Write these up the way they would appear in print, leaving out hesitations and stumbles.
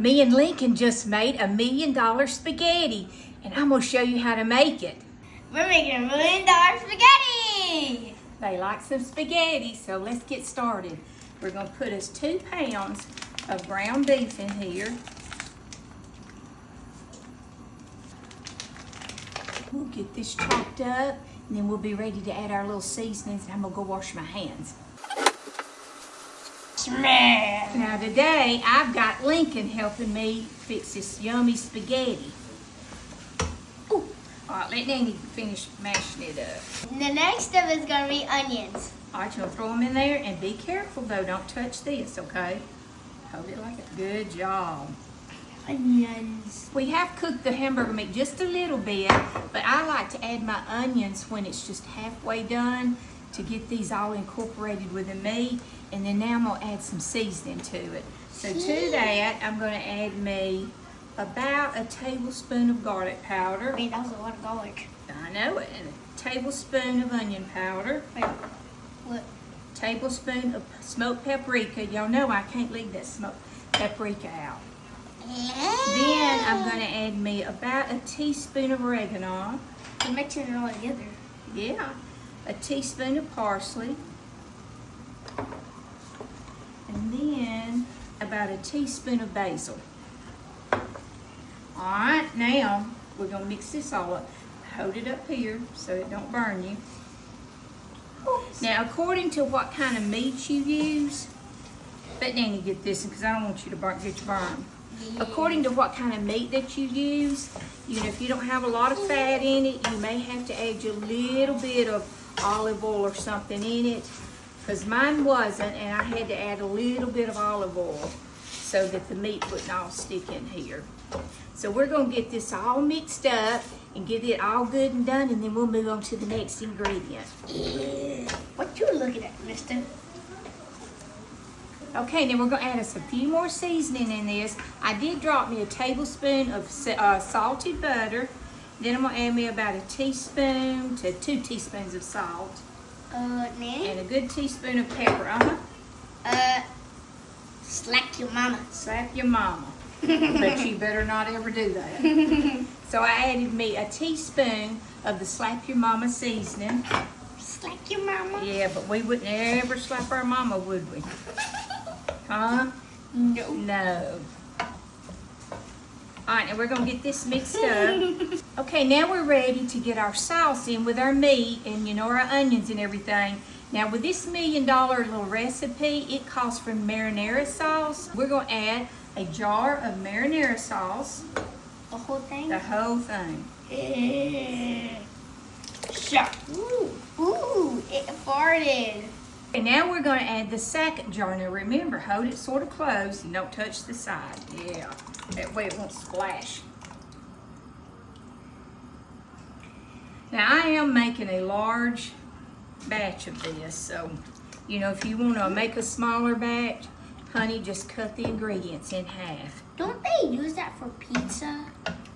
Me and Lincoln just made $1 million spaghetti, and I'm gonna show you how to make it. We're making $1 million spaghetti! They like some spaghetti, so let's get started. We're gonna put us 2 pounds of ground beef in here. We'll get this chopped up, and then we'll be ready to add our little seasonings, and I'm gonna go wash my hands. Smash! Now today, I've got Lincoln helping me fix this yummy spaghetti. Ooh. All right, let Nanny finish mashing it up. The next step is gonna be onions. All right, you'll throw them in there, and be careful though, don't touch this, okay? Hold it like a good job. Onions. We have cooked the hamburger meat just a little bit, but I like to add my onions when it's just halfway done to get these all incorporated with the meat. And then now I'm gonna add some seasoning to it. So to that, I'm gonna add me about a tablespoon of garlic powder. Wait, that was a lot of garlic. I know it. And a tablespoon of onion powder. Wait, what? Tablespoon of smoked paprika. Y'all know I can't leave that smoked paprika out. Then I'm gonna add me about a teaspoon of oregano. You're mixing it all together. Yeah. A teaspoon of parsley. And then about a teaspoon of basil. All right, now we're gonna mix this all up. Hold it up here so it don't burn you. Now, according to what kind of meat you use, let Nanny get this because I don't want you to get your burn. According to what kind of meat that you use, if you don't have a lot of fat in it, you may have to add a little bit of olive oil or something in it. Because mine wasn't, and I had to add a little bit of olive oil so that the meat wouldn't all stick in here. So we're gonna get this all mixed up and get it all good and done, and then we'll move on to the next ingredient. What you looking at, mister? Okay, now we're gonna add us a few more seasoning in this. I did drop me a tablespoon of salted butter. Then I'm gonna add me about a teaspoon to 2 teaspoons of salt. Nanny? And a good teaspoon of pepper, Slap your mama. Slap your mama. But you better not ever do that. So I added me a teaspoon of the Slap Your Mama seasoning. Slap your mama? Yeah, but we wouldn't ever slap our mama, would we? Huh? No. No. All right, now we're gonna get this mixed up. Okay, now we're ready to get our sauce in with our meat and our onions and everything. Now with this $1 million little recipe, it calls for marinara sauce. We're gonna add a jar of marinara sauce. The whole thing? The whole thing. Shut. Ooh, it farted. And now we're gonna add the second jar. Now remember, hold it sort of close and don't touch the side. Yeah, that way it won't splash. Now I am making a large batch of this, so if you want to make a smaller batch, honey, just cut the ingredients in half. Don't they use that for pizza?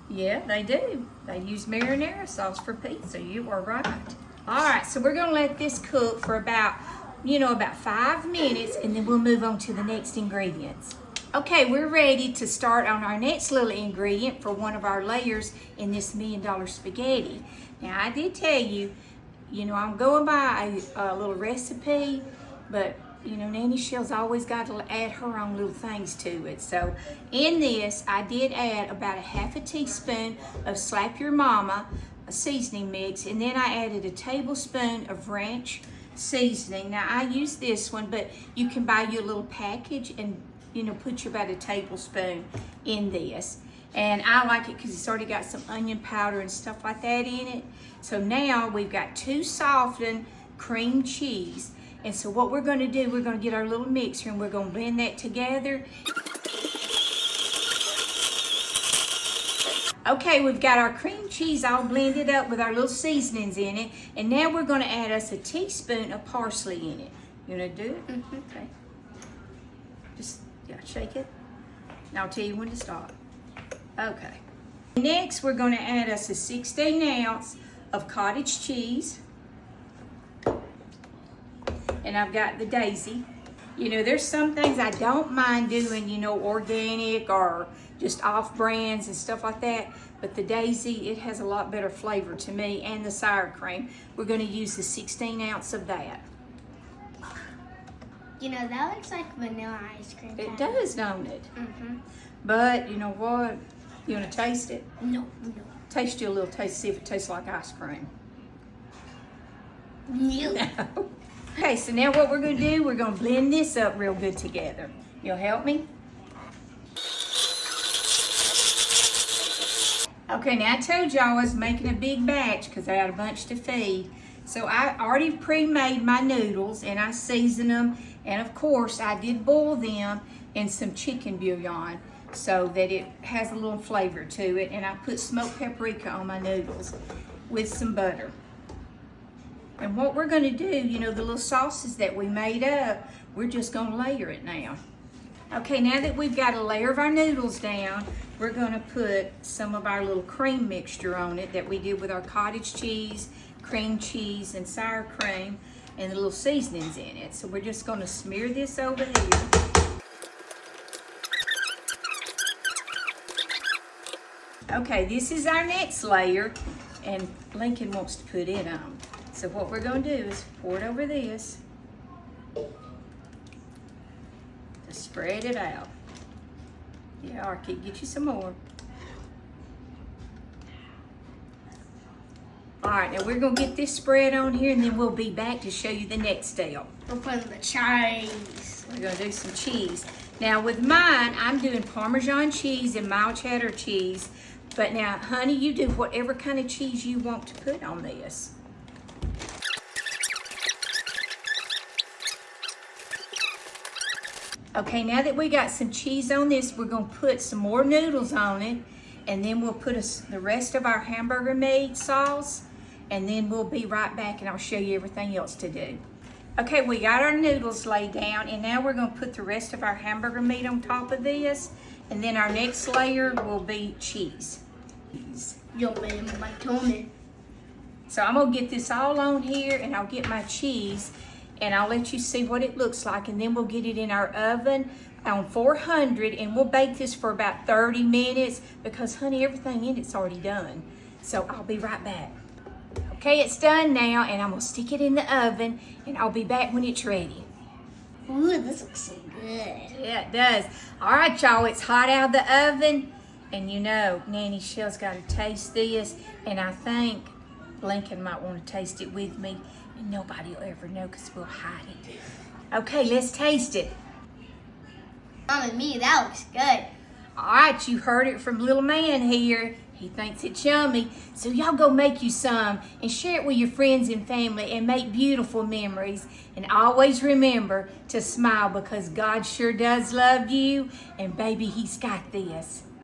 Yeah, they do. They use marinara sauce for pizza. You are right. All right, so we're gonna let this cook for about 5 minutes, and then we'll move on to the next ingredients. Okay, we're ready to start on our next little ingredient for one of our layers in this $1 million spaghetti. Now, I did tell you, I'm going by a little recipe, but, Nanny Shell's always got to add her own little things to it. So, in this, I did add about a half a teaspoon of Slap Your Mama, a seasoning mix, and then I added a tablespoon of ranch seasoning. Now, I use this one, but you can buy you a little package and, put you about a tablespoon in this. And I like it because it's already got some onion powder and stuff like that in it. So now we've got 2 softened cream cheese. And so what we're gonna do, we're gonna get our little mixer and we're gonna blend that together. Okay, we've got our cream cheese all blended up with our little seasonings in it. And now we're gonna add us a teaspoon of parsley in it. You wanna do it? Mm-hmm. Okay. Just, shake it. And I'll tell you when to stop. Okay. Next, we're gonna add us a 1/16 ounce of cottage cheese. And I've got the daisy. You know, there's some things I don't mind doing, you know, organic or just off brands and stuff like that. But the Daisy, it has a lot better flavor to me, and the sour cream. We're going to use the 16 ounce of that. You know, that looks like vanilla ice cream. It does, don't it? Mm-hmm. But you know what? You want to taste it? No. Taste you a little taste, see if it tastes like ice cream. No. Okay, so now what we're going to do, we're going to blend this up real good together. You'll help me? Okay, now I told y'all I was making a big batch because I had a bunch to feed. So I already pre-made my noodles and I seasoned them. And of course, I did boil them in some chicken bouillon so that it has a little flavor to it. And I put smoked paprika on my noodles with some butter. And what we're gonna do, you know, the little sauces that we made up, we're just gonna layer it now. Okay, now that we've got a layer of our noodles down, we're gonna put some of our little cream mixture on it that we did with our cottage cheese, cream cheese, and sour cream, and the little seasonings in it. So we're just gonna smear this over here. Okay, this is our next layer, and Lincoln wants to put it on. So what we're gonna do is pour it over this. Just spread it out. Yeah, Arky, get you some more. All right, now we're gonna get this spread on here, and then we'll be back to show you the next step. We're putting the cheese. We're gonna do some cheese. Now with mine, I'm doing Parmesan cheese and mild cheddar cheese. But now, honey, you do whatever kind of cheese you want to put on this. Okay, now that we got some cheese on this, we're gonna put some more noodles on it, and then we'll put the rest of our hamburger meat sauce, and then we'll be right back and I'll show you everything else to do. Okay, we got our noodles laid down, and now we're gonna put the rest of our hamburger meat on top of this, and then our next layer will be cheese. Yummy, my tummy. So I'm gonna get this all on here, and I'll get my cheese, and I'll let you see what it looks like, and then we'll get it in our oven on 400, and we'll bake this for about 30 minutes because, honey, everything in it's already done. So I'll be right back. Okay, it's done now, and I'm gonna stick it in the oven, and I'll be back when it's ready. Ooh, this looks so good. Yeah, it does. All right, y'all, it's hot out of the oven, and you know, Nanny Shell's got to taste this, and I think Lincoln might want to taste it with me, and nobody will ever know because we'll hide it. Okay, let's taste it. Mom and me, that looks good. All right, you heard it from little man here. He thinks it's yummy. So y'all go make you some and share it with your friends and family and make beautiful memories. And always remember to smile because God sure does love you. And baby, he's got this.